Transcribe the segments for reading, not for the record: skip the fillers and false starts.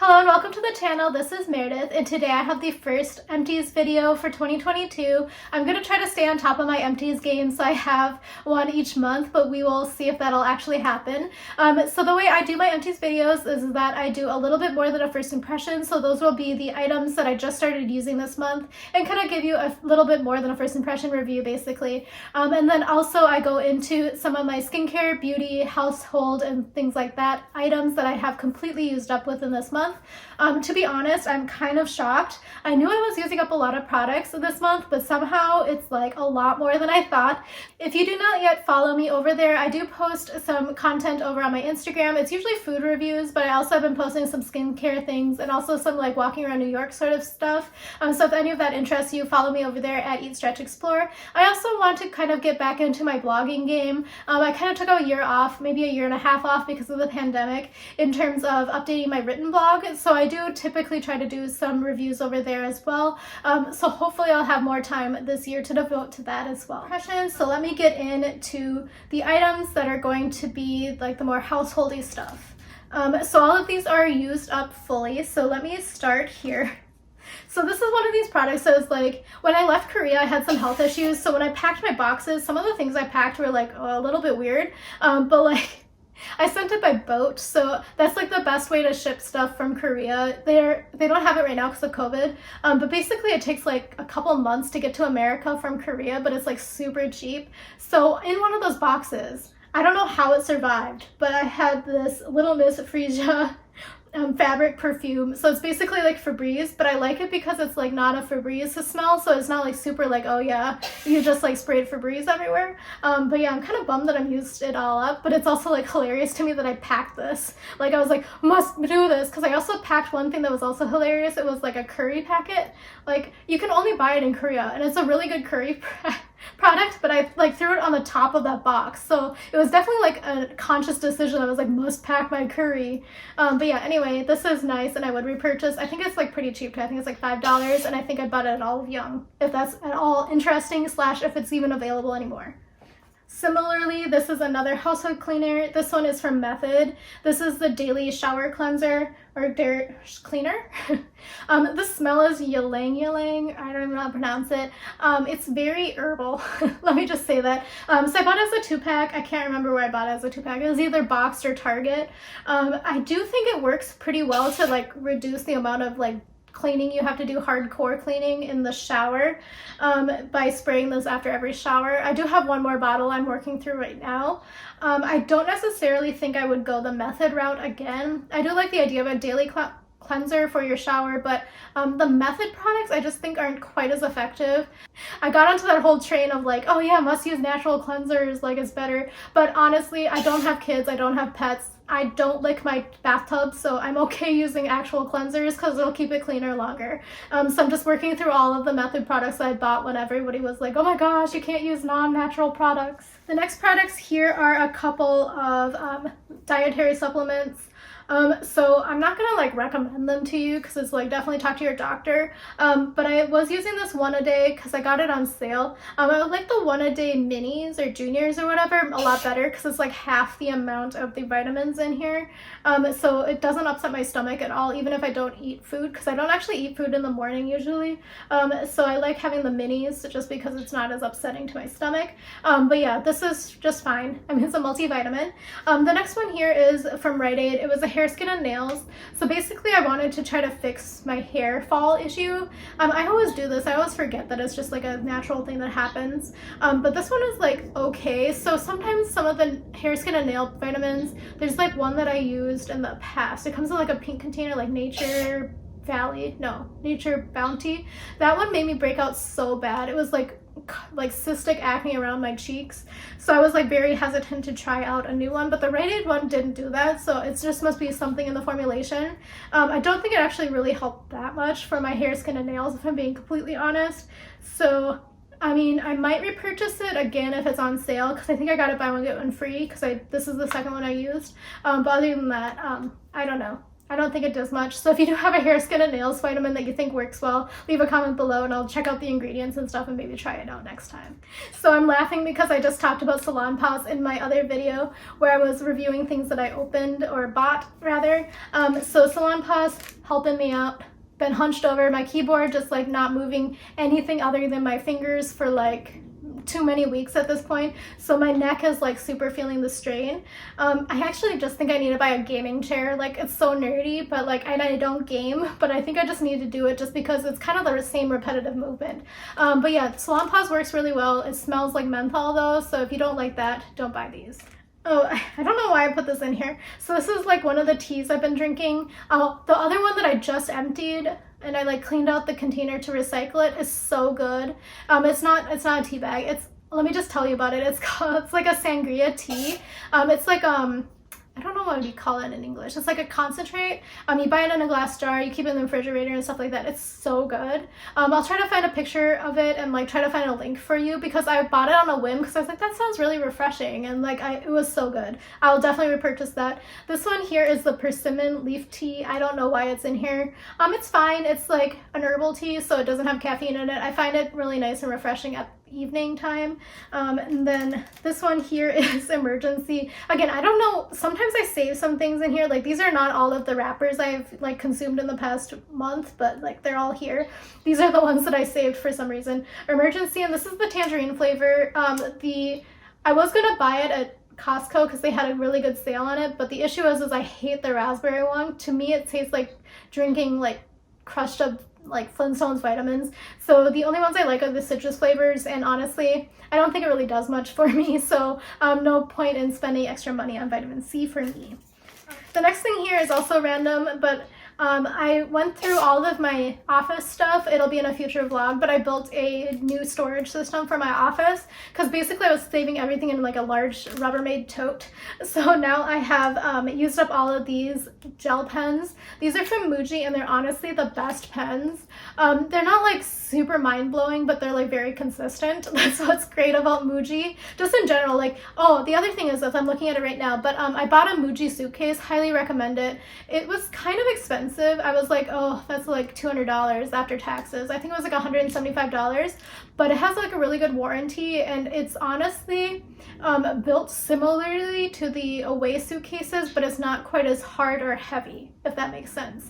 Hello and welcome to the channel. This is Meredith and today I have the first Empties video for 2022. I'm going to try to stay on top of my Empties game, so I have one each month, but we will see if that'll actually happen. So the way I do my Empties videos is that I do a little bit more than a first impression, so those will be the items that I just started using this month and kind of give you a little bit more than a first impression review basically. And then also I go into some of my skincare, beauty, household, and things like that, items that I have completely used up within this month. To be honest, I'm kind of shocked. I knew I was using up a lot of products this month, but somehow it's like a lot more than I thought. If you do not yet follow me over there, I do post some content over on my Instagram. It's usually food reviews, but I also have been posting some skincare things and also some like walking around New York sort of stuff. So if any of that interests you, follow me over there at Eat, Stretch, Explore. I also want to kind of get back into my blogging game. I kind of took a year off, maybe a year and a half off because of the pandemic in terms of updating my written blog. So I do typically try to do some reviews over there as well. So hopefully I'll have more time this year to devote to that as well. So let me get into the items that are going to be like the more householdy stuff. So all of these are used up fully. So let me start here. So this is one of these products that was like, when I left Korea, I had some health issues. So when I packed my boxes, some of the things I packed were like a little bit weird, but like, I sent it by boat, so that's like the best way to ship stuff from Korea. They don't have it right now because of COVID, but basically it takes like a couple months to get to America from Korea, but it's like super cheap. So in one of those boxes, I don't know how it survived, but I had this Little Miss Frisia fabric perfume. So it's basically like Febreze, but I like it because it's like not a Febreze smell, so it's not like super like, oh yeah, you just like sprayed Febreze everywhere. But yeah, I'm kind of bummed that I've used it all up, but it's also like hilarious to me that I packed this. Like I was like, must do this, because I also packed one thing that was also hilarious. It was like a curry packet. Like you can only buy it in Korea and it's a really good curry product, but I like threw it on the top of that box, so it was definitely like a conscious decision. I was like, must pack my curry. But yeah, anyway, this is nice and I would repurchase. I think it's like pretty cheap too. I think it's like $5, and I think I bought it at Olive Young, if that's at all interesting, slash if it's even available anymore. Similarly, this is another household cleaner. This one is from Method. This is the Daily Shower Cleanser, or cleaner. The smell is ylang ylang. I don't even know how to pronounce it. It's very herbal. Let me just say that. So I bought it as a 2-pack. I can't remember where I bought it as a 2-pack. It was either Boxed or Target. I do think it works pretty well to like reduce the amount of like cleaning you have to do, hardcore cleaning in the shower, by spraying this after every shower. I do have one more bottle I'm working through right now. I don't necessarily think I would go the Method route again. I do like the idea of a daily cleanser for your shower, but the Method products I just think aren't quite as effective. I got onto that whole train of like, oh yeah, must use natural cleansers, like it's better, but honestly, I don't have kids, I don't have pets, I don't lick my bathtub, so I'm okay using actual cleansers because it'll keep it cleaner longer. So I'm just working through all of the Method products that I bought when everybody was like, oh my gosh, you can't use non-natural products. The next products here are a couple of dietary supplements. So I'm not gonna like recommend them to you because it's like definitely talk to your doctor, but I was using this 1 a day because I got it on sale. I like the 1 a day minis or juniors or whatever a lot better because it's like half the amount of the vitamins in here, so it doesn't upset my stomach at all even if I don't eat food, because I don't actually eat food in the morning usually. So I like having the minis just because it's not as upsetting to my stomach. But yeah, this is just fine. I mean, it's a multivitamin. The next one here is from Rite Aid. It was a hair, skin, and nails. So basically I wanted to try to fix my hair fall issue. I always do this. I always forget that it's just like a natural thing that happens. But this one is like okay. So sometimes some of the hair, skin, and nail vitamins, there's like one that I used in the past. It comes in like a pink container, like Nature Bounty. That one made me break out so bad. It was like cystic acne around my cheeks, so I was like very hesitant to try out a new one, but the Rite Aid one didn't do that, so it just must be something in the formulation. I don't think it actually really helped that much for my hair, skin, and nails, if I'm being completely honest. So I mean, I might repurchase it again if it's on sale, because I think I got it buy one get one free, because this is the second one I used. But other than that, I don't know. I don't think it does much. So if you do have a hair, skin, and nails vitamin that you think works well, leave a comment below and I'll check out the ingredients and stuff and maybe try it out next time. So I'm laughing because I just talked about Salonpas in my other video where I was reviewing things that I opened or bought rather. So Salonpas helping me out. Been hunched over my keyboard, just like not moving anything other than my fingers for like too many weeks at this point, so my neck is like super feeling the strain. I actually just think I need to buy a gaming chair. Like, it's so nerdy, but like I don't game, but I think I just need to do it just because it's kind of the same repetitive movement. But yeah, Salonpas works really well. It smells like menthol though, so if you don't like that, don't buy these. Oh, I don't know why I put this in here. So this is like one of the teas I've been drinking. The other one that I just emptied and I like cleaned out the container to recycle it is so good. It's not a tea bag. Let me just tell you about it. It's like a Sangria Tea. It's like I don't know what you call it in English. It's like a concentrate. You buy it in a glass jar, you keep it in the refrigerator and stuff like that. It's so good. I'll try to find a picture of it and like try to find a link for you because I bought it on a whim because I was like, that sounds really refreshing, and like it was so good. I'll definitely repurchase that. This one here is the Persimmon Leaf Tea. I don't know why it's in here. It's fine. It's like an herbal tea, so it doesn't have caffeine in it. I find it really nice and refreshing at evening time. And then this one here is Emergency. Again, I don't know, sometimes I save some things in here. Like, these are not all of the wrappers I've like consumed in the past month, but like they're all here. These are the ones that I saved for some reason. Emergency, and this is the tangerine flavor. I was gonna buy it at Costco because they had a really good sale on it, but the issue is I hate the raspberry one. To me it tastes like drinking like crushed up like Flintstones vitamins. So the only ones I like are the citrus flavors, and honestly I don't think it really does much for me, so no point in spending extra money on vitamin C for me. The next thing here is also random, but I went through all of my office stuff. It'll be in a future vlog, but I built a new storage system for my office because basically I was saving everything in like a large Rubbermaid tote. So now I have used up all of these gel pens. These are from Muji and they're honestly the best pens. They're not like super mind-blowing, but they're like very consistent. That's what's great about Muji. Just in general, like, oh, the other thing is, as I'm looking at it right now, but I bought a Muji Suitcase. Highly recommend it. It was kind of expensive. I was like, oh, that's like $200 after taxes. I think it was like $175, but it has like a really good warranty, and it's honestly built similarly to the Away suitcases, but it's not quite as hard or heavy, if that makes sense.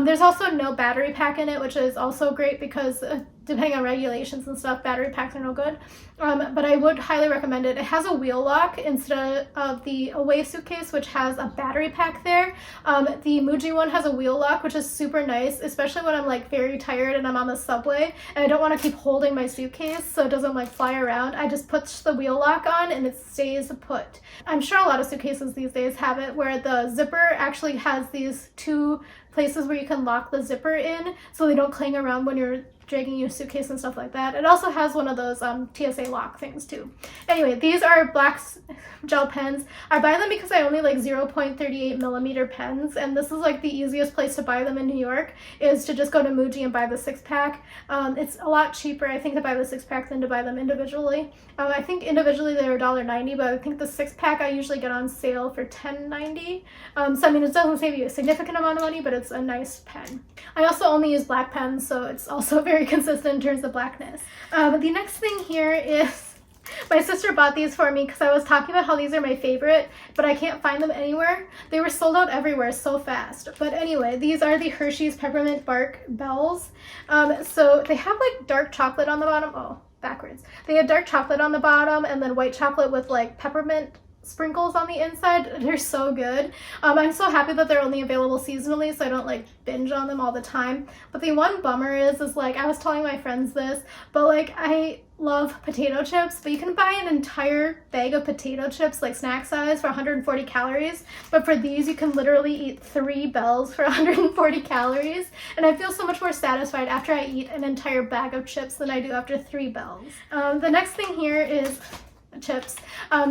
There's also no battery pack in it, which is also great because depending on regulations and stuff, battery packs are no good. But I would highly recommend it. It has a wheel lock instead of the Away suitcase, which has a battery pack there. The Muji one has a wheel lock, which is super nice, especially when I'm like very tired and I'm on the subway and I don't want to keep holding my suitcase so it doesn't like fly around. I just put the wheel lock on and it stays put. I'm sure a lot of suitcases these days have it where the zipper actually has these two places where you can lock the zipper in so they don't cling around when you're dragging your suitcase and stuff like that. It also has one of those TSA lock things too. Anyway, these are black gel pens. I buy them because I only like 0.38 millimeter pens, and this is like the easiest place to buy them in New York is to just go to Muji and buy the 6-pack. It's a lot cheaper, I think, to buy the 6-pack than to buy them individually. I think individually they're $1.90, but I think the 6-pack I usually get on sale for $10.90. So I mean, it doesn't save you a significant amount of money, but it's a nice pen. I also only use black pens, so it's also very consistent in terms of blackness. The next thing here is my sister bought these for me because I was talking about how these are my favorite, but I can't find them anywhere. They were sold out everywhere so fast. But anyway, these are the Hershey's Peppermint Bark Bells. So they have like dark chocolate on the bottom. Oh, backwards. They have dark chocolate on the bottom and then white chocolate with like peppermint sprinkles on the inside. They're so good. I'm so happy that they're only available seasonally so I don't like binge on them all the time. But the one bummer is like, I was telling my friends this, but like I love potato chips, but you can buy an entire bag of potato chips like snack size for 140 calories, but for these you can literally eat 3 bells for 140 calories, and I feel so much more satisfied after I eat an entire bag of chips than I do after 3 bells. The next thing here is chips.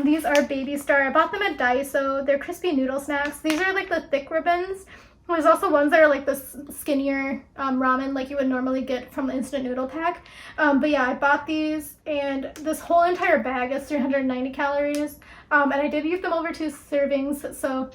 These are Baby Star. I bought them at Daiso. They're crispy noodle snacks. These are like the thick ribbons. There's also ones that are like the skinnier ramen like you would normally get from the instant noodle pack. But yeah, I bought these, and this whole entire bag is 390 calories. And I did eat them over 2 servings, so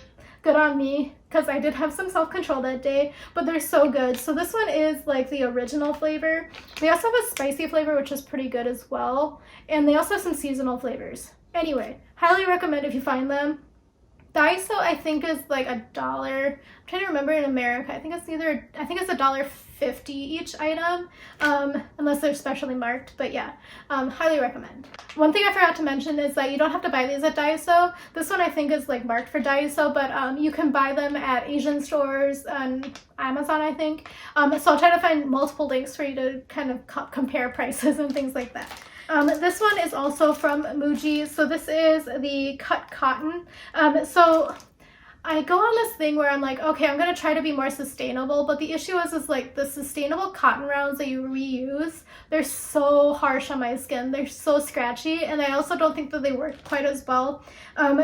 good on me because I did have some self-control that day, but they're so good. So this one is like the original flavor. They also have a spicy flavor, which is pretty good as well. And they also have some seasonal flavors. Anyway, highly recommend if you find them. Daiso I think is like $1. I'm trying to remember in America. I think it's $1.50 each item, unless they're specially marked. But yeah, highly recommend. One thing I forgot to mention is that you don't have to buy these at Daiso. This one I think is like marked for Daiso, but you can buy them at Asian stores on Amazon, I think. So I'll try to find multiple links for you to kind of compare prices and things like that. This one is also from Muji. So this is the cut cotton. So I go on this thing where I'm like, okay, I'm going to try to be more sustainable, but the issue is like the sustainable cotton rounds that you reuse, they're so harsh on my skin. They're so scratchy, and I also don't think that they work quite as well.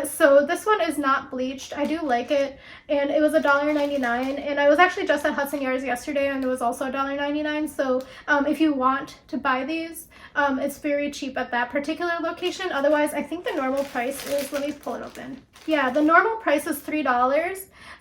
So this one is not bleached. I do like it, and it was $1.99, and I was actually just at Hudson Yards yesterday, and it was also $1.99. So if you want to buy these, it's very cheap at that particular location. Otherwise, I think the normal price is, let me pull it open. Yeah, the normal price is $3.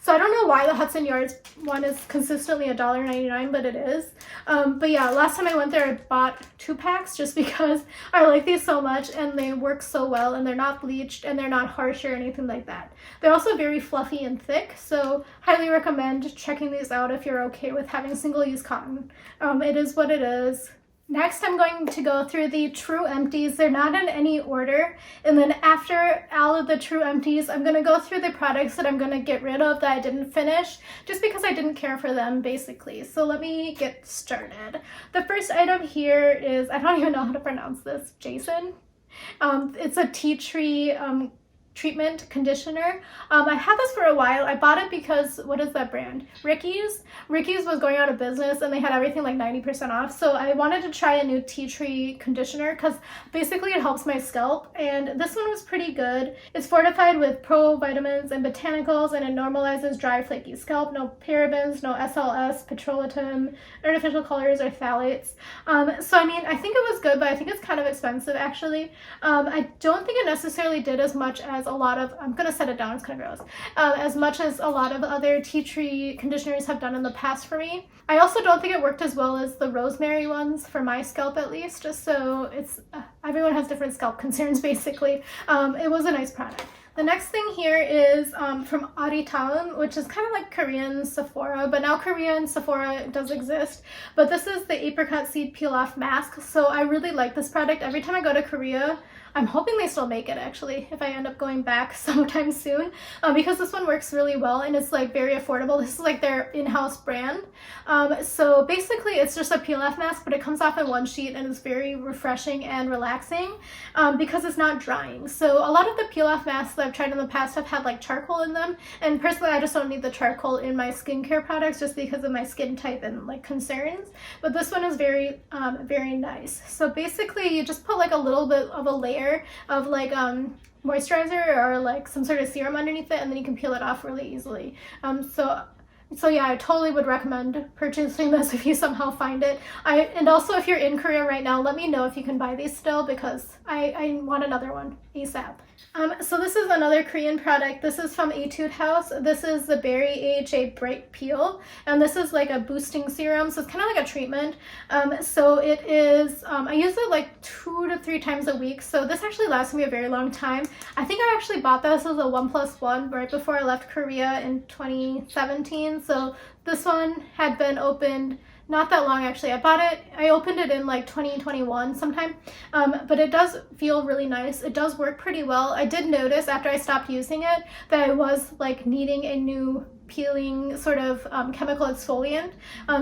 So I don't know why the Hudson Yards one is consistently $1.99, but it is. But yeah, last time I went there, I bought 2 packs just because I like these so much and they work so well, and they're not bleached and they're not harsh or anything like that. They're also very fluffy and thick, so highly recommend checking these out if you're okay with having single-use cotton. It is what it is. Next, I'm going to go through the True Empties. They're not in any order. And then after all of the True Empties, I'm going to go through the products that I'm going to get rid of that I didn't finish, just because I didn't care for them, basically. So let me get started. The first item here is, I don't even know how to pronounce this, Jason. It's a tea tree treatment conditioner. I had this for a while. I bought it because, what is that brand? Ricky's was going out of business and they had everything like 90% off. So I wanted to try a new tea tree conditioner because basically it helps my scalp, and this one was pretty good. It's fortified with provitamins and botanicals, and it normalizes dry, flaky scalp. No parabens, no SLS, petrolatum, artificial colors, or phthalates. So I mean, I think it was good, but I think it's kind of expensive actually. I don't think it necessarily did as much as a lot of, I'm gonna set it down, it's kind of gross, as much as a lot of other tea tree conditioners have done in the past for me. I also don't think it worked as well as the rosemary ones, for my scalp at least, so it's, everyone has different scalp concerns basically. It was a nice product. The next thing here is from Aritan, which is kind of like Korean Sephora, but now Korean Sephora does exist. But this is the Apricot Seed Peel Off Mask. So I really like this product. Every time I go to Korea, I'm hoping they still make it actually, if I end up going back sometime soon, because this one works really well and it's like very affordable. This is like their in-house brand. So basically it's just a peel-off mask, but it comes off in one sheet and it's very refreshing and relaxing because it's not drying. So a lot of the peel-off masks that I've tried in the past have had like charcoal in them, and personally I just don't need the charcoal in my skincare products just because of my skin type and like concerns. But this one is very, very nice. So basically you just put like a little bit of a layer of like moisturizer or like some sort of serum underneath it, and then you can peel it off really easily. So yeah, I totally would recommend purchasing this if you somehow find it. And also if you're in Korea right now, let me know if you can buy these still, because I want another one ASAP. So this is another Korean product. This is from Etude House. This is the Berry AHA Bright Peel, and this is like a boosting serum, so it's kind of like a treatment. So it is, I use it like 2 to 3 times a week, so this actually lasts me a very long time. I think I actually bought this as a 1+1 right before I left Korea in 2017, so this one had been opened not that long actually. I opened it in like 2021 sometime, but it does feel really nice. It does work pretty well. I did notice after I stopped using it that I was like needing a new peeling sort of chemical exfoliant.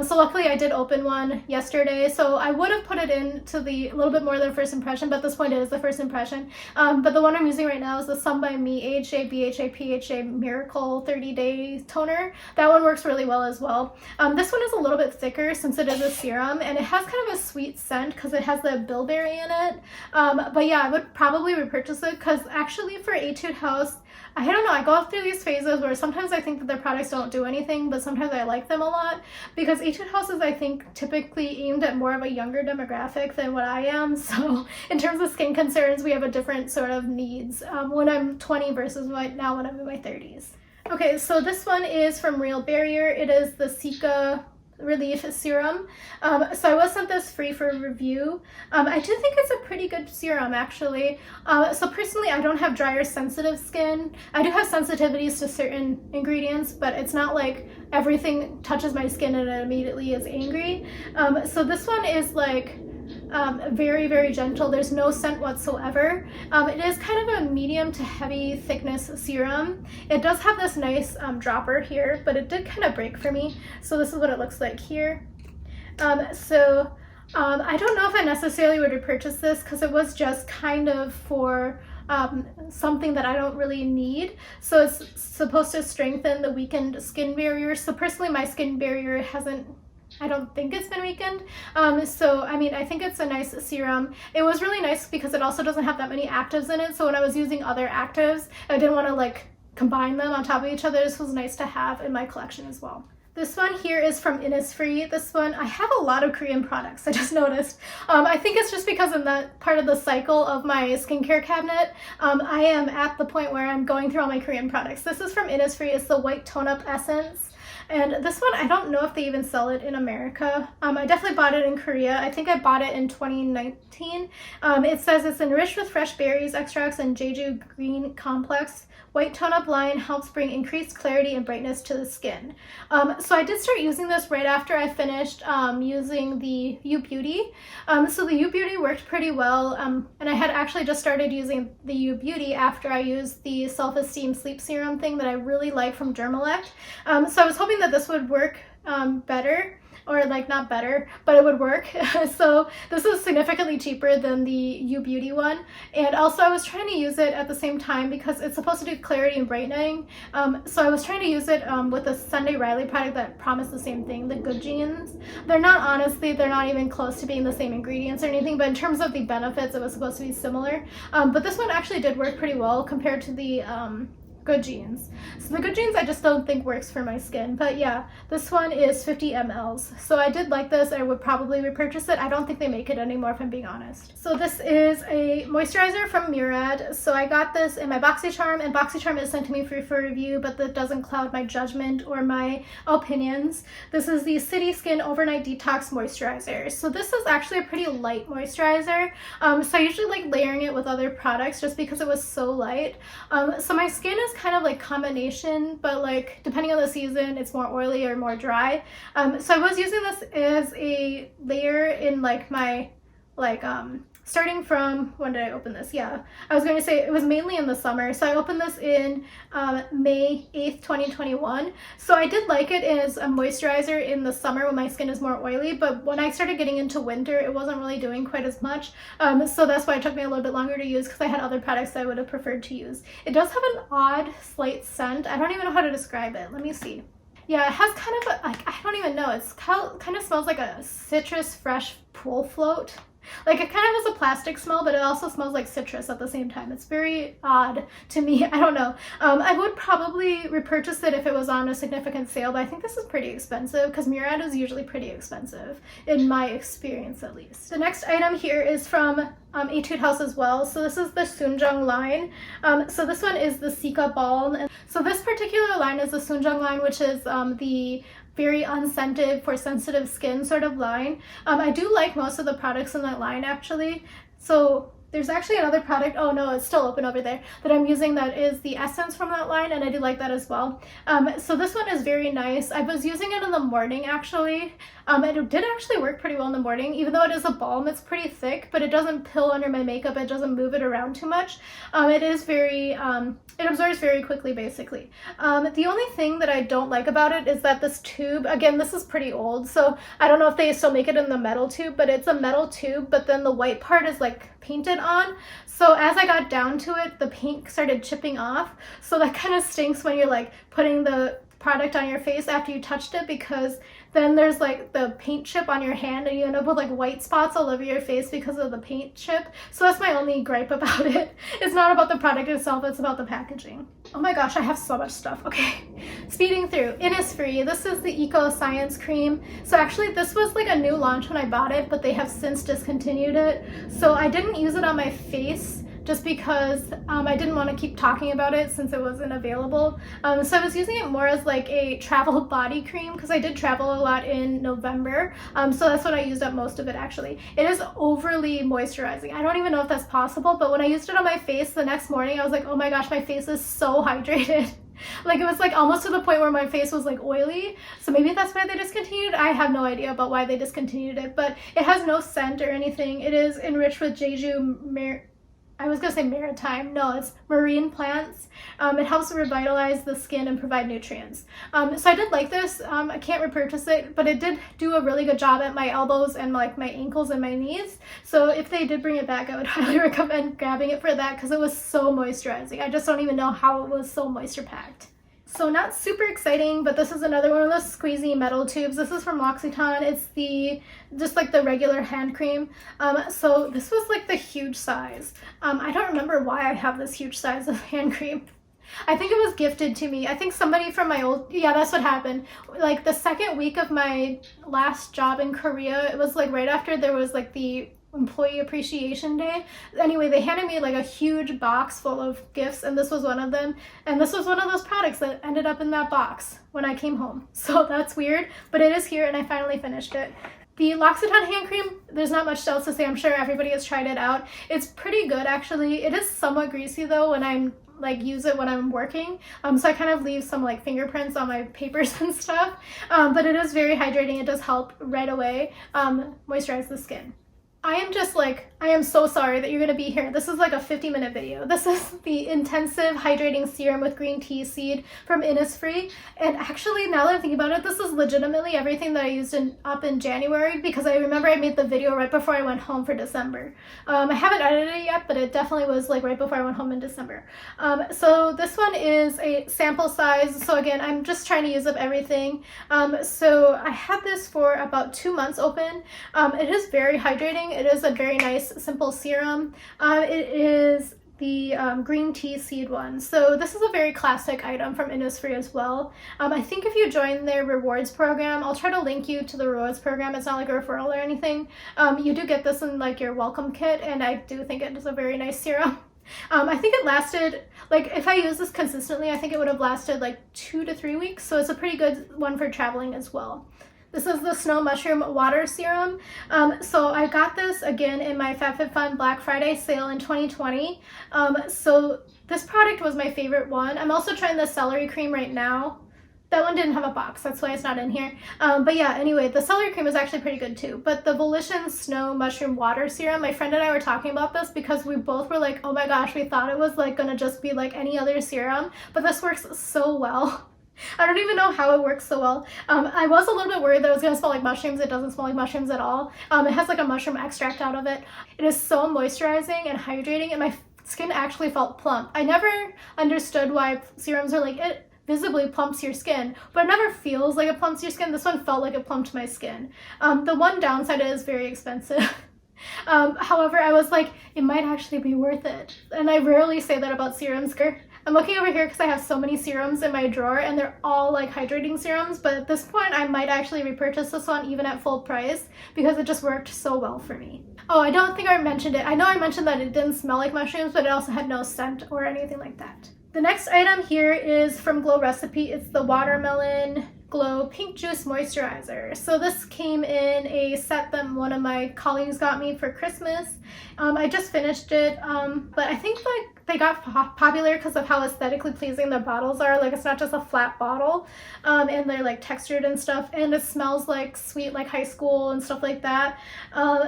So luckily I did open one yesterday, so I would have put it into the a little bit more than first impression, but at this point it is the first impression. But the one I'm using right now is the Sun by Me AHA BHA PHA Miracle 30-Day Toner. That one works really well as well. This one is a little bit thicker since it is a serum, and it has kind of a sweet scent because it has the bilberry in it. But yeah, I would probably repurchase it because actually for Etude House, I don't know, I go through these phases where sometimes I think that their products don't do anything, but sometimes I like them a lot, because Etude House is, I think, typically aimed at more of a younger demographic than what I am. So in terms of skin concerns, we have a different sort of needs when I'm 20 versus now when I'm in my 30s. Okay, so this one is from Real Barrier. It is the Cica Relief Serum. So I was sent this free for review. I do think it's a pretty good serum, actually. So personally, I don't have dry or sensitive skin. I do have sensitivities to certain ingredients, but it's not like everything touches my skin and it immediately is angry. So this one is like very, very gentle. There's no scent whatsoever. It is kind of a medium to heavy thickness serum. It does have this nice dropper here, but it did kind of break for me. So this is what it looks like here. I don't know if I necessarily would repurchase this because it was just kind of for something that I don't really need. So it's supposed to strengthen the weakened skin barrier. So personally, my skin barrier I don't think it's been weakened. So I mean, I think it's a nice serum. It was really nice because it also doesn't have that many actives in it. So when I was using other actives, I didn't want to like combine them on top of each other. This was nice to have in my collection as well. This one here is from Innisfree. This one, I have a lot of Korean products, I just noticed. I think it's just because in that part of the cycle of my skincare cabinet, I am at the point where I'm going through all my Korean products. This is from Innisfree. It's the White Tone Up Essence. And this one, I don't know if they even sell it in America. I definitely bought it in Korea. I think I bought it in 2019. It says it's enriched with fresh berries, extracts, and Jeju Green Complex. White Tone Up line helps bring increased clarity and brightness to the skin. So I did start using this right after I finished using the U Beauty. So the U Beauty worked pretty well. And I had actually just started using the U Beauty after I used the Self-Esteem Sleep Serum thing that I really like from Dermalect. So I was hoping that this would work better. Or like not better, but it would work. So this is significantly cheaper than the U Beauty one. And also I was trying to use it at the same time because it's supposed to do clarity and brightening. So I was trying to use it with a Sunday Riley product that promised the same thing, the Good Genes. They're not even close to being the same ingredients or anything, but in terms of the benefits, it was supposed to be similar. But this one actually did work pretty well compared to the Good Genes. So the Good Genes I just don't think works for my skin, but yeah, this one is 50 mLs. So I did like this. I would probably repurchase it. I don't think they make it anymore if I'm being honest. So this is a moisturizer from Murad. So I got this in my BoxyCharm, and BoxyCharm is sent to me free for review, but that doesn't cloud my judgment or my opinions. This is the Cityskin Overnight Detox Moisturizer. So this is actually a pretty light moisturizer. So I usually like layering it with other products just because it was so light. So my skin is kind of like combination, but like depending on the season, it's more oily or more dry. So I was using this as a layer in like my starting from, when did I open this? Yeah, I was going to say it was mainly in the summer. So I opened this in May 8th, 2021. So I did like it as a moisturizer in the summer when my skin is more oily, but when I started getting into winter, it wasn't really doing quite as much. So that's why it took me a little bit longer to use because I had other products that I would have preferred to use. It does have an odd, slight scent. I don't even know how to describe it. Let me see. Yeah, it has kind of a, like, I don't even know. It's kind of smells like a citrus fresh pool float. Like it kind of has a plastic smell, but it also smells like citrus at the same time. It's very odd to me. I don't know. I would probably repurchase it if it was on a significant sale, but I think this is pretty expensive because Murad is usually pretty expensive in my experience at least. The next item here is from Etude House as well. So this is the Sunjung line. So this one is the Cica Balm. So this particular line is the Sunjung line, which is the very unscented for sensitive skin sort of line. I do like most of the products in that line actually. So there's actually another product, oh no, it's still open over there, that I'm using that is the essence from that line, and I do like that as well. So this one is very nice. I was using it in the morning actually. It did actually work pretty well in the morning. Even though it is a balm, it's pretty thick, but it doesn't pill under my makeup. It doesn't move it around too much. It is very, it absorbs very quickly basically. The only thing that I don't like about it is that this tube, again, this is pretty old, so I don't know if they still make it in the metal tube, but it's a metal tube, but then the white part is like painted on. So as I got down to it, the paint started chipping off. So that kind of stinks when you're like putting the product on your face after you touched it, because then there's like the paint chip on your hand and you end up with like white spots all over your face because of the paint chip. So that's my only gripe about it. It's not about the product itself, it's about the packaging. Oh my gosh, I have so much stuff. Okay, speeding through. Innisfree, this is the Eco Science Cream. So actually this was like a new launch when I bought it, but they have since discontinued it. So I didn't use it on my face just because I didn't want to keep talking about it since it wasn't available. So I was using it more as like a travel body cream because I did travel a lot in November. So that's when I used up most of it actually. It is overly moisturizing. I don't even know if that's possible, but when I used it on my face the next morning, I was like, oh my gosh, my face is so hydrated. Like it was like almost to the point where my face was like oily. So maybe that's why they discontinued. I have no idea about why they discontinued it, but it has no scent or anything. It is enriched with Jeju I was gonna say maritime. No, it's marine plants. It helps revitalize the skin and provide nutrients. So I did like this. I can't repurchase it, but it did do a really good job at my elbows and like my ankles and my knees. So if they did bring it back, I would highly recommend grabbing it for that because it was so moisturizing. I just don't even know how it was so moisture packed. So not super exciting, but this is another one of those squeezy metal tubes. This is from L'Occitane. It's just like the regular hand cream. So this was like the huge size. I don't remember why I have this huge size of hand cream. I think it was gifted to me. I think somebody from my yeah, that's what happened. Like the second week of my last job in Korea, it was like right after there was like the Employee Appreciation Day. Anyway, they handed me like a huge box full of gifts, and this was one of them. And this was one of those products that ended up in that box when I came home. So that's weird, but it is here and I finally finished it. The L'Occitane hand cream, there's not much else to say. I'm sure everybody has tried it out. It's pretty good actually. It is somewhat greasy though when I'm like use it when I'm working. So I kind of leave some like fingerprints on my papers and stuff. But it is very hydrating. It does help right away moisturize the skin. I am so sorry that you're going to be here. This is like a 50-minute video. This is the Intensive Hydrating Serum with Green Tea Seed from Innisfree. And actually, now that I'm thinking about it, this is legitimately everything that I used up in January because I remember I made the video right before I went home for December. I haven't edited it yet, but it definitely was like right before I went home in December. So this one is a sample size. So again, I'm just trying to use up everything. So I had this for about 2 months open. It is very hydrating. It is a very nice, simple serum. It is the green tea seed one. So this is a very classic item from Innisfree as well. I think if you join their rewards program, I'll try to link you to the rewards program. It's not like a referral or anything. You do get this in like your welcome kit, and I do think it is a very nice serum. I think it lasted, like if I use this consistently, I think it would have lasted like 2 to 3 weeks. So it's a pretty good one for traveling as well. This is the Snow Mushroom Water Serum. So I got this again in my FabFitFun Black Friday sale in 2020. So this product was my favorite one. I'm also trying the celery cream right now. That one didn't have a box, that's why it's not in here. But yeah, anyway, the celery cream is actually pretty good too. But the Volition Snow Mushroom Water Serum, my friend and I were talking about this because we both were like, oh my gosh, we thought it was like gonna just be like any other serum, but this works so well. I don't even know how it works so well. I was a little bit worried that it was going to smell like mushrooms. It doesn't smell like mushrooms at all. It has like a mushroom extract out of it. It is so moisturizing and hydrating, and my skin actually felt plump. I never understood why serums are like, it visibly plumps your skin, but it never feels like it plumps your skin. This one felt like it plumped my skin. The one downside is very expensive. However, I was like, it might actually be worth it. And I rarely say that about serums. I'm looking over here because I have so many serums in my drawer and they're all like hydrating serums, but at this point I might actually repurchase this one even at full price because it just worked so well for me. Oh, I don't think I mentioned it. I know I mentioned that it didn't smell like mushrooms, but it also had no scent or anything like that. The next item here is from Glow Recipe. It's the Watermelon Glow Pink Juice Moisturizer. So this came in a set that one of my colleagues got me for Christmas. I just finished it, but I think like they got popular because of how aesthetically pleasing the bottles are. Like it's not just a flat bottle, and they're like textured and stuff, and it smells like sweet, like high school and stuff like that.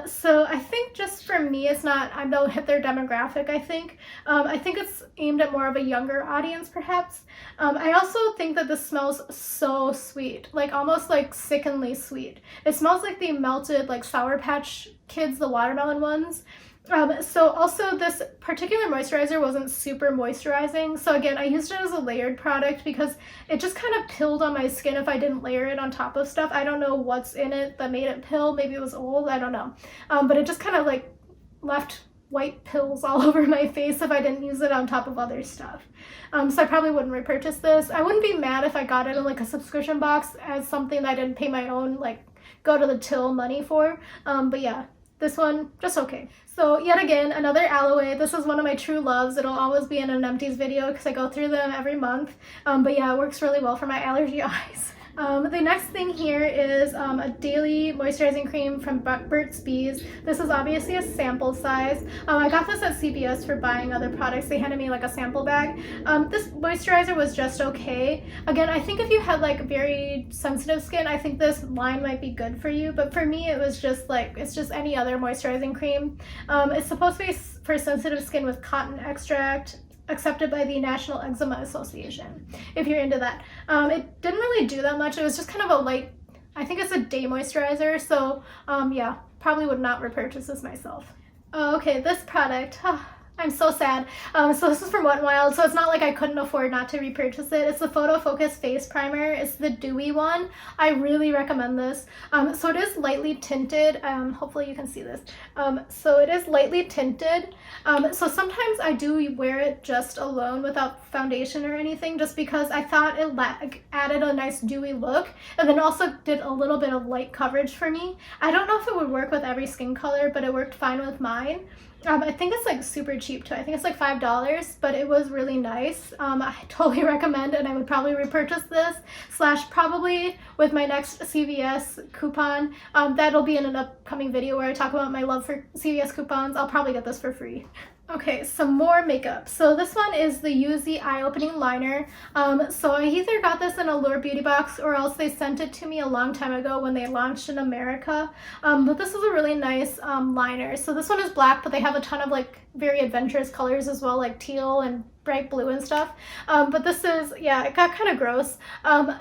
So I think just for me, it's not, I don't hit their demographic. I think it's aimed at more of a younger audience perhaps. I also think that this smells so sweet, like almost like sickeningly sweet. It smells like the melted like Sour Patch Kids, the watermelon ones. So also this particular moisturizer wasn't super moisturizing. So again, I used it as a layered product because it just kind of pilled on my skin if I didn't layer it on top of stuff. I don't know what's in it that made it pill. Maybe it was old, I don't know. But it just kind of like left white pills all over my face if I didn't use it on top of other stuff. So I probably wouldn't repurchase this. I wouldn't be mad if I got it in like a subscription box as something that I didn't pay my own like go to the till money for. But yeah. This one, just okay. So yet again, another aloe. This is one of my true loves. It'll always be in an Empties video because I go through them every month. But yeah, it works really well for my allergy eyes. The next thing here is a daily moisturizing cream from Burt's Bees. This is obviously a sample size. I got this at CVS for buying other products. They handed me like a sample bag. This moisturizer was just okay. Again, I think if you had like very sensitive skin, I think this line might be good for you. But for me, it was just like, it's just any other moisturizing cream. It's supposed to be for sensitive skin with cotton extract, accepted by the National Eczema Association, if you're into that. It didn't really do that much. It was just kind of a light, I think it's a day moisturizer, so yeah, probably would not repurchase this myself. Okay, this product, I'm so sad. So this is from Wet n Wild, so it's not like I couldn't afford not to repurchase it. It's the Photo Focus Face Primer. It's the dewy one. I really recommend this. So it is lightly tinted. Hopefully you can see this. So it is lightly tinted. So sometimes I do wear it just alone without foundation or anything, just because I thought it added a nice dewy look, and then also did a little bit of light coverage for me. I don't know if it would work with every skin color, but it worked fine with mine. I think it's like super cheap too. I think it's like $5, but it was really nice. I totally recommend, and I would probably repurchase this, / probably with my next CVS coupon. That'll be in an upcoming video where I talk about my love for CVS coupons. I'll probably get this for free. Okay, some more makeup. So this one is the Yuzi Eye Opening Liner. So I either got this in a Allure Beauty box or else they sent it to me a long time ago when they launched in America. But this is a really nice liner. So this one is black, but they have a ton of like very adventurous colors as well, like teal and bright blue and stuff. But this is, yeah, it got kind of gross.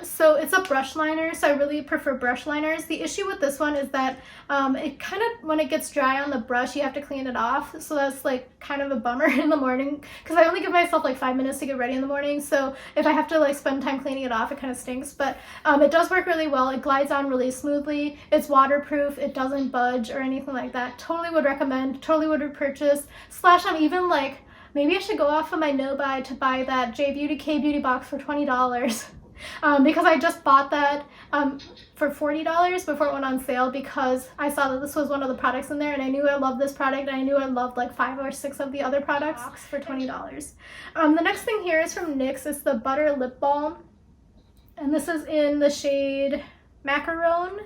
So it's a brush liner, so I really prefer brush liners. The issue with this one is that it kind of, when it gets dry on the brush, you have to clean it off. So that's like kind of a bummer in the morning, because I only give myself like 5 minutes to get ready in the morning. So if I have to like spend time cleaning it off, it kind of stinks. But it does work really well. It glides on really smoothly. It's waterproof. It doesn't budge or anything like that. Totally would recommend, totally would repurchase. / I'm even like, maybe I should go off of my no buy to buy that J Beauty K Beauty box for $20. Because I just bought that for $40 before it went on sale, because I saw that this was one of the products in there, and I knew I loved this product, and I knew I loved like 5 or 6 of the other products for $20. The next thing here is from NYX. It's the Butter Lip Balm, and this is in the shade Macaron.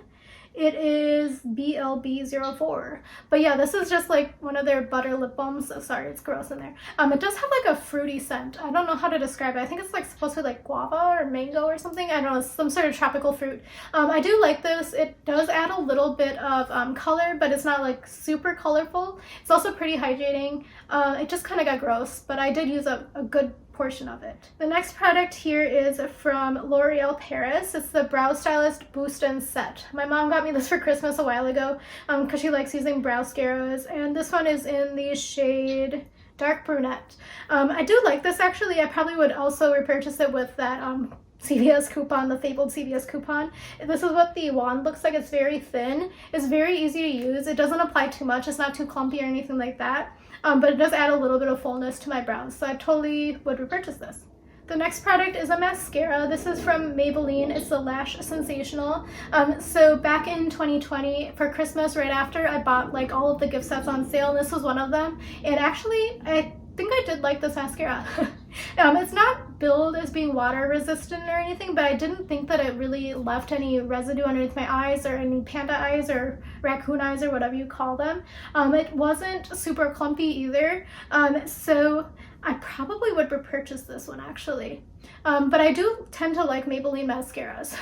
It is BLB04. But yeah, this is just like one of their butter lip balms. Oh, sorry, it's gross in there. It does have like a fruity scent. I don't know how to describe it. I think it's like supposed to be like guava or mango or something. I don't know, some sort of tropical fruit. I do like this. It does add a little bit of color, but it's not like super colorful. It's also pretty hydrating. It just kind of got gross, but I did use a good portion of it. The next product here is from L'Oreal Paris. It's the Brow Stylist Boost and Set. My mom got me this for Christmas a while ago because she likes using brow mascaras, and this one is in the shade Dark Brunette. I do like this actually. I probably would also repurchase it with that CVS coupon, the fabled CVS coupon. This is what the wand looks like. It's very thin. It's very easy to use. It doesn't apply too much. It's not too clumpy or anything like that. But it does add a little bit of fullness to my brows, so I totally would repurchase this. The next product is a mascara. This is from Maybelline. It's the Lash Sensational. So back in 2020 for Christmas, right after, I bought like all of the gift sets on sale, and this was one of them. And actually, I think I did like this mascara. It's not billed as being water resistant or anything, but I didn't think that it really left any residue underneath my eyes or any panda eyes or raccoon eyes or whatever you call them. It wasn't super clumpy either, so I probably would repurchase this one actually. But I do tend to like Maybelline mascaras.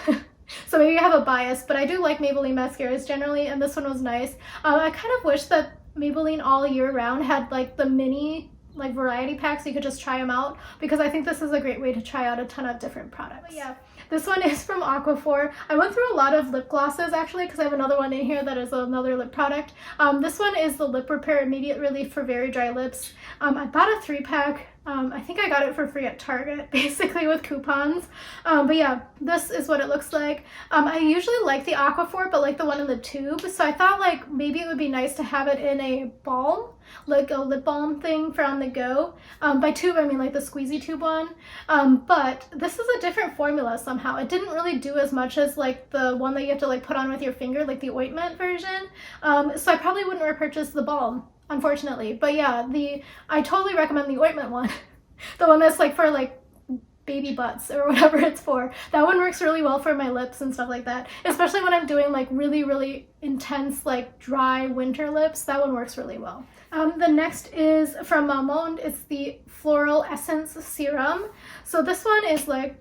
So maybe I have a bias, but I do like Maybelline mascaras generally, and this one was nice. I kind of wish that Maybelline all year round had like the mini like variety packs so you could just try them out, because I think this is a great way to try out a ton of different products. But yeah, this one is from Aquaphor. I went through a lot of lip glosses actually, because I have another one in here that is another lip product. This one is the Lip Repair Immediate Relief for Very Dry Lips. I bought a 3-pack I think I got it for free at Target, basically with coupons. But yeah, this is what it looks like. I usually like the Aquaphor, but like the one in the tube. So I thought like maybe it would be nice to have it in a balm, like a lip balm thing for on the go. By tube, I mean like the squeezy tube one. But this is a different formula somehow. It didn't really do as much as like the one that you have to like put on with your finger, like the ointment version. So I probably wouldn't repurchase the balm, unfortunately. But yeah, I totally recommend the ointment one. The one that's like for like baby butts or whatever it's for. That one works really well for my lips and stuff like that, especially when I'm doing like really intense like dry winter lips. That one works really well. The next is from Monde. It's the Floral Essence Serum. So this one is like,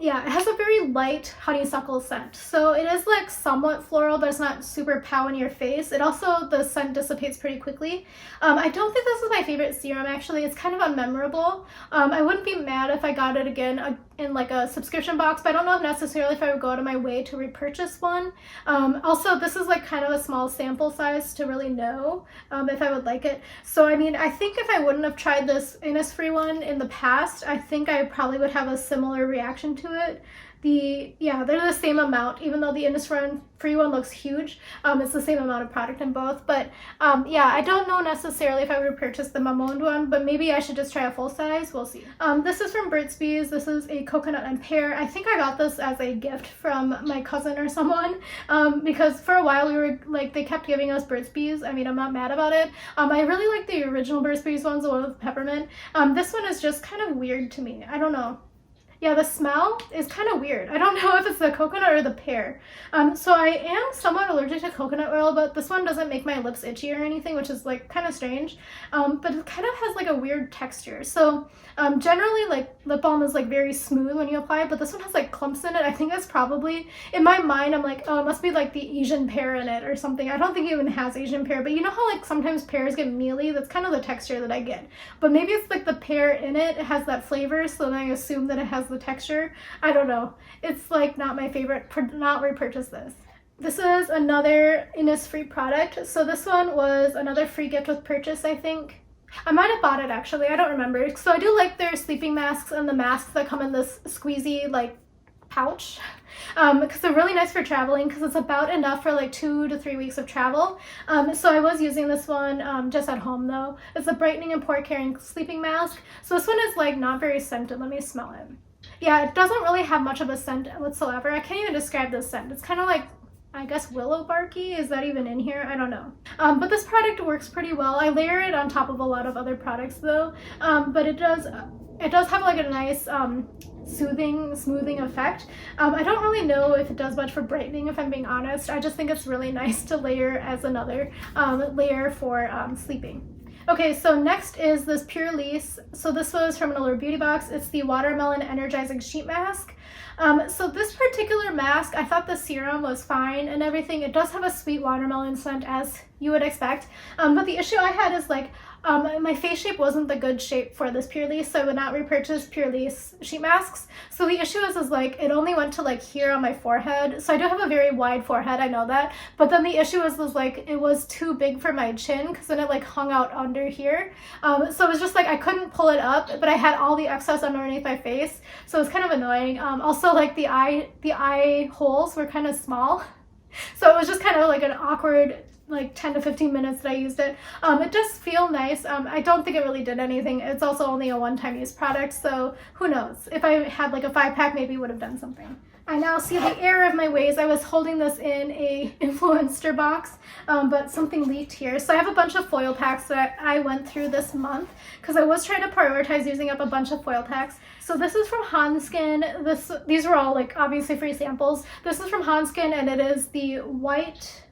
yeah, it has a very light honeysuckle scent. So it is like somewhat floral, but it's not super pow in your face. It also, the scent dissipates pretty quickly. I don't think this is my favorite serum, actually. It's kind of unmemorable. I wouldn't be mad if I got it again in like a subscription box, but I don't know necessarily if I would go out of my way to repurchase one. Also, this is like kind of a small sample size to really know if I would like it. So I mean, I think if I wouldn't have tried this Innisfree one in the past, I think I probably would have a similar reaction to it. Yeah, they're the same amount, even though the Innisfree one looks huge. It's the same amount of product in both. But yeah, I don't know necessarily if I would purchase the Monde one, but maybe I should just try a full size. We'll see. This is from Burt's Bees. This is a coconut and pear. I think I got this as a gift from my cousin or someone, because for a while we were like, they kept giving us Burt's Bees. I mean, I'm not mad about it. I really like the original Burt's Bees ones, the one with peppermint. This one is just kind of weird to me. I don't know. Yeah, the smell is kind of weird. I don't know if it's the coconut or the pear. So I am somewhat allergic to coconut oil, but this one doesn't make my lips itchy or anything, which is like kind of strange. But it kind of has like a weird texture. So generally like lip balm is like very smooth when you apply it, but this one has like clumps in it. I think that's probably, in my mind, I'm like, oh, it must be like the Asian pear in it or something. I don't think it even has Asian pear, but you know how like sometimes pears get mealy? That's kind of the texture that I get. But maybe it's like the pear in it has that flavor, so then I assume that it has the texture. I don't know. It's like not my favorite. Not repurchase this. This is another Innisfree product. So this one was another free gift with purchase, I think. I might have bought it actually. I don't remember. So I do like their sleeping masks and the masks that come in this squeezy like pouch, because they're really nice for traveling, because it's about enough for like 2 to 3 weeks of travel. So I was using this one just at home though. It's a brightening and pore caring sleeping mask. So this one is like not very scented. Let me smell it. Yeah, it doesn't really have much of a scent whatsoever. I can't even describe this scent. It's kind of like, I guess, willow barky. Is that even in here? I don't know. But this product works pretty well. I layer it on top of a lot of other products though. But it does have like a nice smoothing effect. I don't really know if it does much for brightening, if I'm being honest. I just think it's really nice to layer as another layer for sleeping. Okay, so next is this Pure Lease. So this was from an older beauty box. It's the Watermelon Energizing Sheet Mask. So this particular mask, I thought the serum was fine and everything. It does have a sweet watermelon scent, as you would expect. But the issue I had is like, my face shape wasn't the good shape for this Pure Lease, so I would not repurchase Pure Lease sheet masks. So the issue is like, it only went to like here on my forehead. So I do have a very wide forehead, I know that. But then the issue was like, it was too big for my chin, because then it like hung out under here. So it was just like, I couldn't pull it up, but I had all the excess underneath my face. So it was kind of annoying. Also like the eye holes were kind of small. So it was just kind of like an awkward like 10 to 15 minutes that I used it. It does feel nice. I don't think it really did anything. It's also only a one-time use product, so who knows? If I had like a 5-pack, maybe it would have done something. I now see the error of my ways. I was holding this in a influencer box, but something leaked here. So I have a bunch of foil packs that I went through this month, because I was trying to prioritize using up a bunch of foil packs. So this is from Hanskin. These were all like obviously free samples. This is from Hanskin, and it is the white.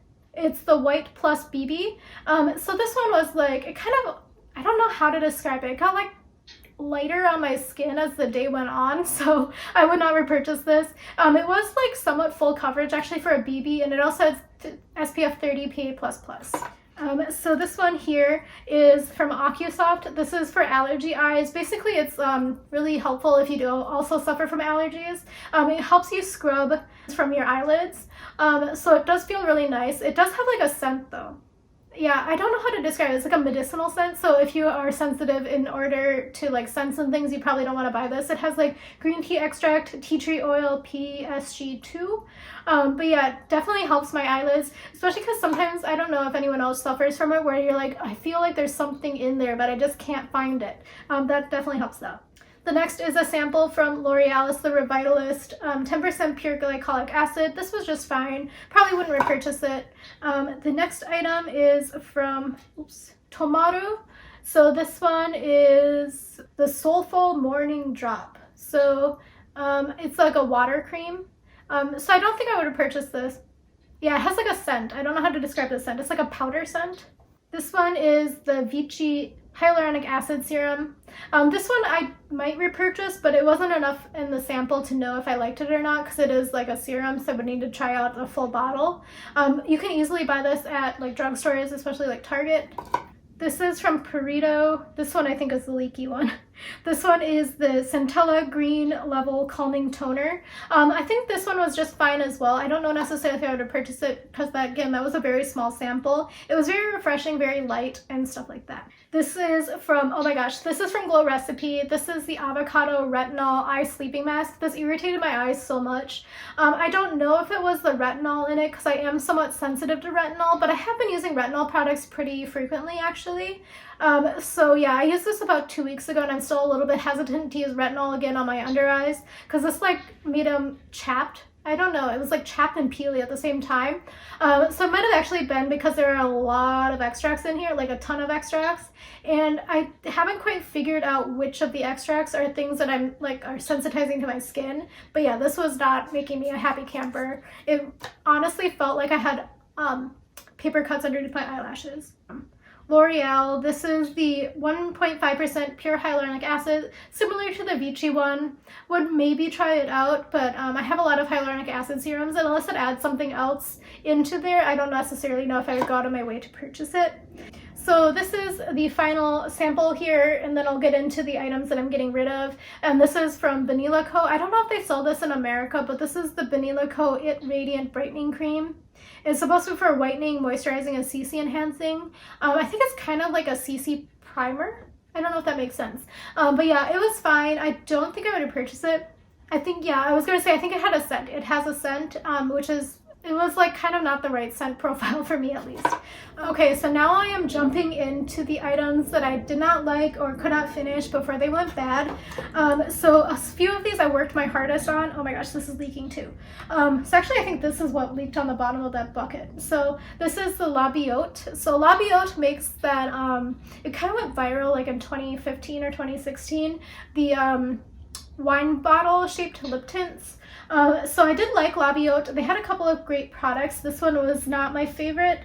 It's the white plus BB. So this one was like, it kind of, I don't know how to describe it. It got like lighter on my skin as the day went on, so I would not repurchase this. It was like somewhat full coverage actually for a BB, and it also has SPF 30 PA++. So this one here is from OcuSoft. This is for allergy eyes. Basically, it's really helpful if you do also suffer from allergies. It helps you scrub from your eyelids. So it does feel really nice. It does have like a scent though. yeah, I don't know how to describe it. It's like a medicinal scent. So if you are sensitive in order to like scents and things, you probably don't want to buy this. It has like green tea extract, tea tree oil, PSG2. But yeah, it definitely helps my eyelids, especially because sometimes, I don't know if anyone else suffers from it, where you're like, I feel like there's something in there, but I just can't find it. That definitely helps though. The next is a sample from L'Oreal. It's the Revitalist 10% pure glycolic acid. This was just fine. Probably wouldn't repurchase it. The next item is from Tomaru. So this one is the Soulful Morning Drop. So it's like a water cream. So I don't think I would have purchased this. Yeah, it has like a scent. I don't know how to describe the scent. It's like a powder scent. This one is the Vichy Hyaluronic Acid Serum. This one I might repurchase, but it wasn't enough in the sample to know if I liked it or not, because it is like a serum, so I would need to try out a full bottle. You can easily buy this at like drugstores, especially like Target. This is from Perito. This one I think is the leaky one. This one is the Centella Green Level Calming Toner. I think this one was just fine as well. I don't know necessarily if I would have purchased it because that was a very small sample. It was very refreshing, very light, and stuff like that. This is from, oh my gosh, this is from Glow Recipe. This is the Avocado Retinol Eye Sleeping Mask. This irritated my eyes so much. I don't know if it was the retinol in it because I am somewhat sensitive to retinol, but I have been using retinol products pretty frequently actually. So yeah, I used this about 2 weeks ago and I'm still a little bit hesitant to use retinol again on my under eyes because this like made them chapped. I don't know, it was like chapped and peely at the same time. So it might have actually been because there are a lot of extracts in here, like a ton of extracts, and I haven't quite figured out which of the extracts are things that I'm like are sensitizing to my skin. But yeah, this was not making me a happy camper. It honestly felt like I had paper cuts underneath my eyelashes. L'Oreal, this is the 1.5% pure hyaluronic acid, similar to the Vichy one. Would maybe try it out, but I have a lot of hyaluronic acid serums, and unless it adds something else into there, I don't necessarily know if I would go out of my way to purchase it. So this is the final sample here, and then I'll get into the items that I'm getting rid of. And this is from Banila Co. I don't know if they sell this in America, but this is the Banila Co. It Radiant Brightening Cream. It's supposed to be for whitening, moisturizing, and CC enhancing. I think it's kind of like a CC primer. I don't know if that makes sense. But yeah, it was fine. I don't think I would have purchased it. I think, yeah, I was going to say, I think it had a scent. It has a scent, which is, it was like kind of not the right scent profile for me at least. Okay, so now I am jumping into the items that I did not like or could not finish before they went bad. So a few of these I worked my hardest on. Oh my gosh, this is leaking too. So actually I think this is what leaked on the bottom of that bucket. So this is the La Biote. So La Biote makes that, it kind of went viral like in 2015 or 2016. The wine bottle shaped lip tints. So I did like La Biote. They had a couple of great products. This one was not my favorite.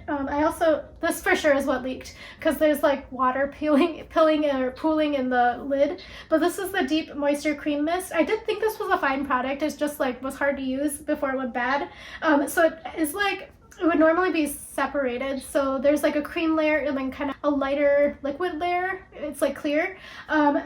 This for sure is what leaked because there's like water pooling in the lid. But this is the Deep Moisture Cream Mist. I did think this was a fine product. It's just like was hard to use before it went bad. So it is like, it would normally be separated. So there's like a cream layer and then kind of a lighter liquid layer. It's like clear.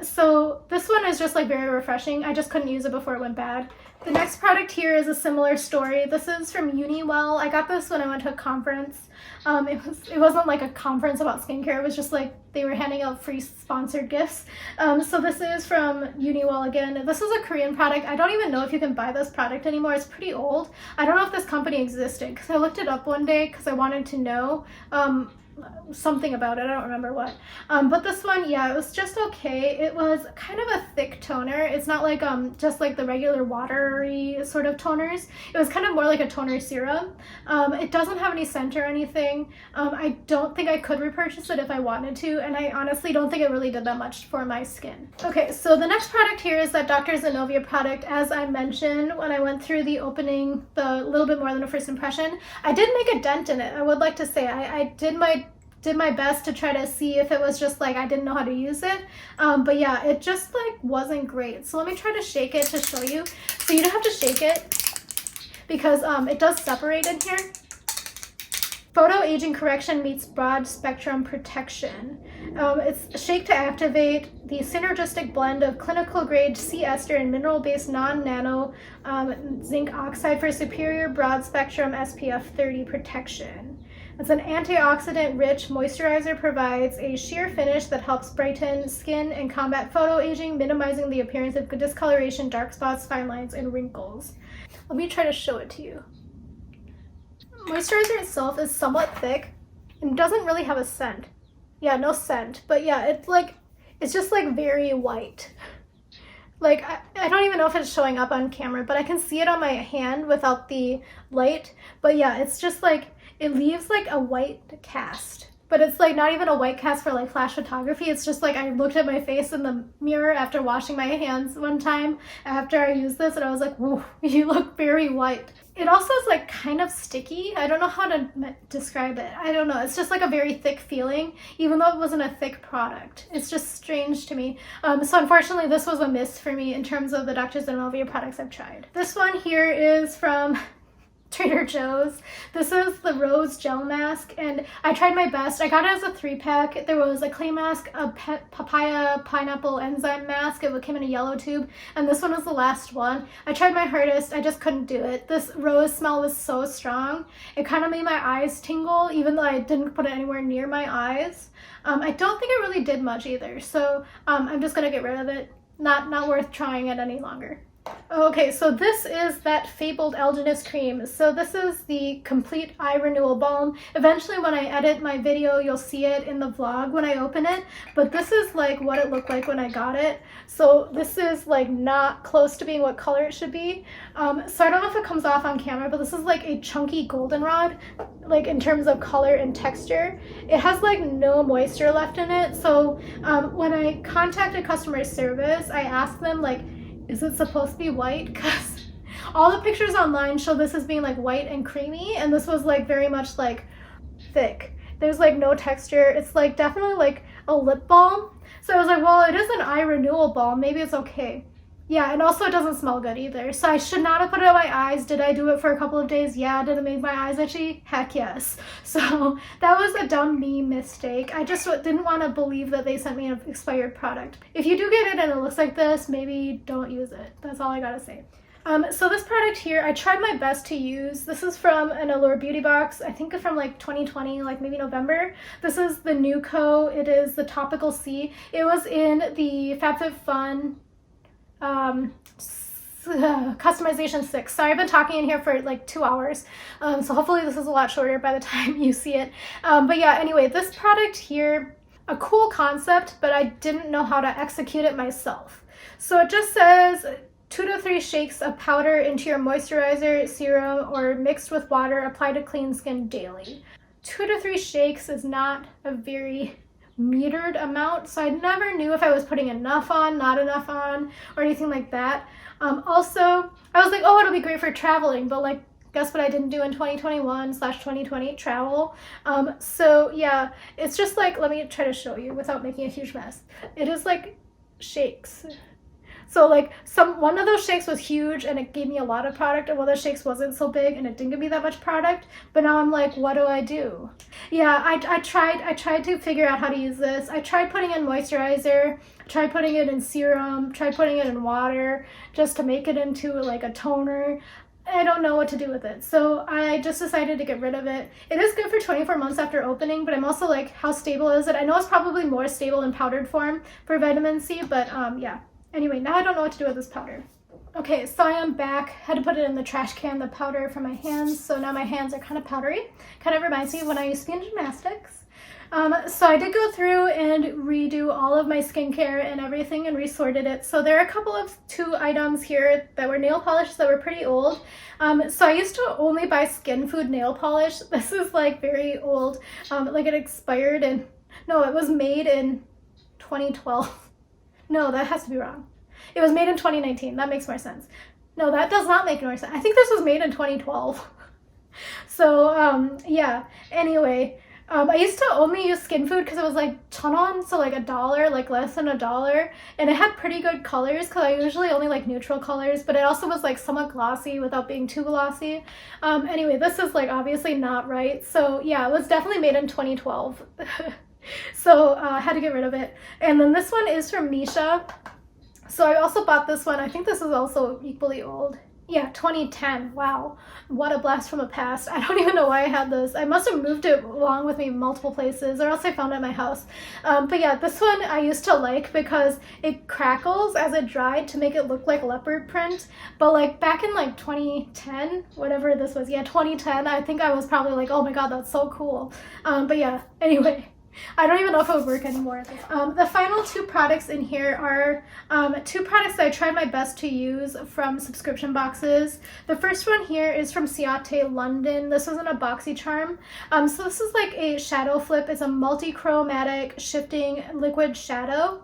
So this one is just like very refreshing. I just couldn't use it before it went bad. The next product here is a similar story. This is from Uniwell. I got this when I went to a conference. It wasn't like a conference about skincare. It was just like they were handing out free sponsored gifts. So this is from Uniwell again. This is a Korean product. I don't even know if you can buy this product anymore. It's pretty old. I don't know if this company existed because I looked it up one day because I wanted to know something about it. I don't remember what. But this one, yeah, it was just okay. It was kind of a thick toner. It's not like just like the regular watery sort of toners. It was kind of more like a toner serum. It doesn't have any scent or anything. I don't think I could repurchase it if I wanted to, and I honestly don't think it really did that much for my skin. Okay, so the next product here is that Dr. Zenovia product. As I mentioned when I went through the opening, the little bit more than a first impression, I did make a dent in it. I would like to say I did my best to try to see if it was just like I didn't know how to use it. But yeah, it just like wasn't great. So let me try to shake it to show you. So you don't have to shake it because it does separate in here. Photo aging correction meets broad spectrum protection. It's shake to activate the synergistic blend of clinical grade sea ester and mineral based non-nano zinc oxide for superior broad spectrum SPF 30 protection. It's an antioxidant-rich moisturizer, provides a sheer finish that helps brighten skin and combat photoaging, minimizing the appearance of discoloration, dark spots, fine lines, and wrinkles. Let me try to show it to you. Moisturizer itself is somewhat thick and doesn't really have a scent. Yeah, no scent, but yeah, it's just like very white. Like, I don't even know if it's showing up on camera, but I can see it on my hand without the light. But yeah, it's just like, it leaves like a white cast. But it's like not even a white cast for like flash photography. It's just like I looked at my face in the mirror after washing my hands one time after I used this, and I was like, whoa, you look very white. It also is like kind of sticky. I don't know how to describe it. I don't know. It's just like a very thick feeling, even though it wasn't a thick product. It's just strange to me. So unfortunately, this was a miss for me in terms of the Dr. Zenovia products I've tried. This one here is from Trader Joe's. This is the Rose Gel Mask, and I tried my best. I got it as a 3-pack. There was a clay mask, a papaya pineapple enzyme mask. It came in a yellow tube, and this one was the last one. I tried my hardest. I just couldn't do it. This rose smell was so strong. It kind of made my eyes tingle, even though I didn't put it anywhere near my eyes. I don't think it really did much either, so I'm just gonna get rid of it. Not worth trying it any longer. Okay, so this is that fabled alginous cream. So this is the Complete Eye Renewal Balm. Eventually when I edit my video, you'll see it in the vlog when I open it, but this is like what it looked like when I got it. So this is like not close to being what color it should be. So I don't know if it comes off on camera, but this is like a chunky goldenrod, like in terms of color and texture. It has like no moisture left in it. So when I contacted customer service, I asked them like, is it supposed to be white? Because all the pictures online show this as being like white and creamy, and this was like very much like thick. There's like no texture. It's like definitely like a lip balm. So I was like, well, it is an eye renewal balm. Maybe it's okay. Yeah, and also it doesn't smell good either. So I should not have put it on my eyes. Did I do it for a couple of days? Yeah. Did it make my eyes itchy? Heck yes. So that was a dumb me mistake. I just didn't want to believe that they sent me an expired product. If you do get it and it looks like this, maybe don't use it. That's all I gotta say. So this product here, I tried my best to use. This is from an Allure Beauty Box, I think from like 2020, like maybe November. This is the Nuco. It is the Topical C. It was in the FabFitFun customization 6. Sorry, I've been talking in here for like 2 hours, so hopefully this is a lot shorter by the time you see it. But yeah, anyway, this product here, a cool concept, but I didn't know how to execute it myself. So it just says 2 to 3 shakes of powder into your moisturizer, serum, or mixed with water, apply to clean skin daily. 2 to 3 shakes is not a very metered amount, so I never knew if I was putting enough on, not enough on, or anything like that. Also, I was like, oh, it'll be great for traveling, but like, guess what I didn't do in 2021/2020? Travel. So yeah, it's just like, let me try to show you without making a huge mess. It is like shakes. So like one of those shakes was huge and it gave me a lot of product, and one of those shakes wasn't so big and it didn't give me that much product. But now I'm like, what do I do? Yeah, I tried to figure out how to use this. I tried putting in moisturizer, tried putting it in serum, tried putting it in water just to make it into like a toner. I don't know what to do with it, so I just decided to get rid of it. It is good for 24 months after opening, but I'm also like, how stable is it? I know it's probably more stable in powdered form for vitamin C, but yeah. Anyway, now I don't know what to do with this powder. Okay, so I am back. Had to put it in the trash can, the powder from my hands, so now my hands are kind of powdery. Kind of reminds me of when I used to be in gymnastics. So I did go through and redo all of my skincare and everything and resorted it. So there are a couple of 2 items here that were nail polishes that were pretty old. So I used to only buy Skin Food nail polish. This is like very old. Like it expired in, no, it was made in 2012. No, that has to be wrong. It was made in 2019. That makes more sense. No, that does not make more sense. I think this was made in 2012. So, yeah. Anyway, I used to only use Skin Food because it was like $1, so like $1, like less than $1. And it had pretty good colors because I usually only like neutral colors, but it also was like somewhat glossy without being too glossy. Anyway, this is like obviously not right. So yeah, it was definitely made in 2012. So I had to get rid of it. And then this one is from Misha. So I also bought this one. I think this is also equally old. Yeah, 2010. Wow. What a blast from the past. I don't even know why I had this. I must have moved it along with me multiple places, or else I found it at my house. But yeah, this one I used to like because it crackles as it dried to make it look like leopard print. But like back in like 2010, whatever this was, yeah, 2010, I think I was probably like, oh my god, that's so cool. But yeah, anyway. I don't even know if it would work anymore. The final two products in here are two products that I tried my best to use from subscription boxes. The first one here is from Ciate London. This was in a BoxyCharm. So this is like a shadow flip. It's a multi-chromatic shifting liquid shadow.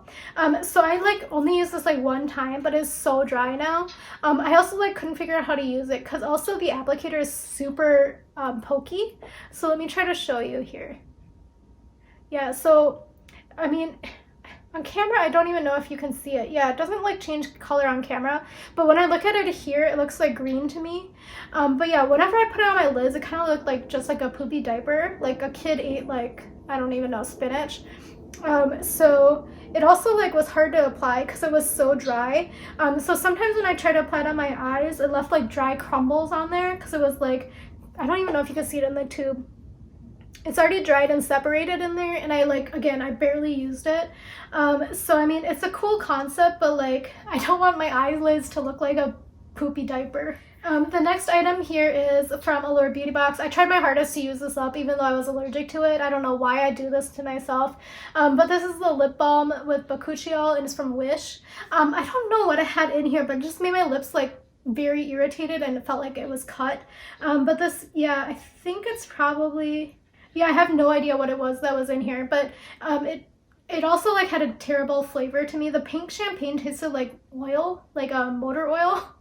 So I like only used this like one time, but it's so dry now. I also like couldn't figure out how to use it because also the applicator is super pokey. So let me try to show you here. Yeah, so, I mean, on camera, I don't even know if you can see it. Yeah, it doesn't like change color on camera, but when I look at it here, it looks like green to me. But yeah, whenever I put it on my lids, it kind of looked like just like a poopy diaper, like a kid ate like, I don't even know, spinach. So it also like was hard to apply because it was so dry. So sometimes when I tried to apply it on my eyes, it left like dry crumbles on there because it was like, I don't even know if you can see it in the tube. It's already dried and separated in there, and I like, again, I barely used it. So I mean, it's a cool concept, but like, I don't want my eyelids to look like a poopy diaper. The next item here is from Allure Beauty Box. I tried my hardest to use this up, even though I was allergic to it. I don't know why I do this to myself. But this is the lip balm with bakuchiol, and it's from Wish. I don't know what I had in here, but it just made my lips like very irritated, and it felt like it was cut. But this, yeah, I think it's probably... Yeah, I have no idea what it was that was in here, but it also like had a terrible flavor to me. The pink champagne tasted like oil, like motor oil.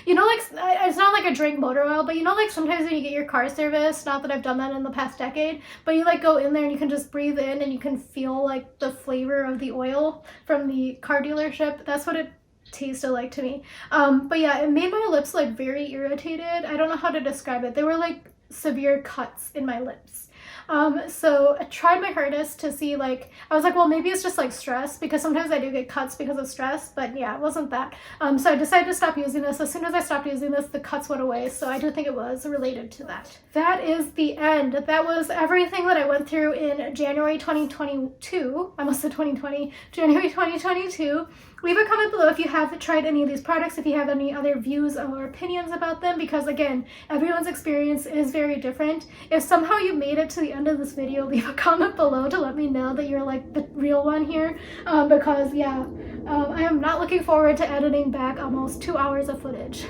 You know, like, it's not like a drink motor oil, but you know, like sometimes when you get your car serviced, not that I've done that in the past decade, but you like go in there and you can just breathe in and you can feel like the flavor of the oil from the car dealership. That's what it tasted like to me. But yeah, it made my lips like very irritated. I don't know how to describe it. They were like severe cuts in my lips. So I tried my hardest to see, like, I was like, well, maybe it's just like stress, because sometimes I do get cuts because of stress, but yeah, it wasn't that. So I decided to stop using this. As soon as I stopped using this, the cuts went away, so I do think it was related to that. That is the end. That was everything that I went through in January 2022. I almost said 2020. January 2022. Leave a comment below if you have tried any of these products, if you have any other views or opinions about them, because again, everyone's experience is very different. If somehow you made it to the end of this video, leave a comment below to let me know that you're like the real one here, because yeah, I am not looking forward to editing back almost 2 hours of footage.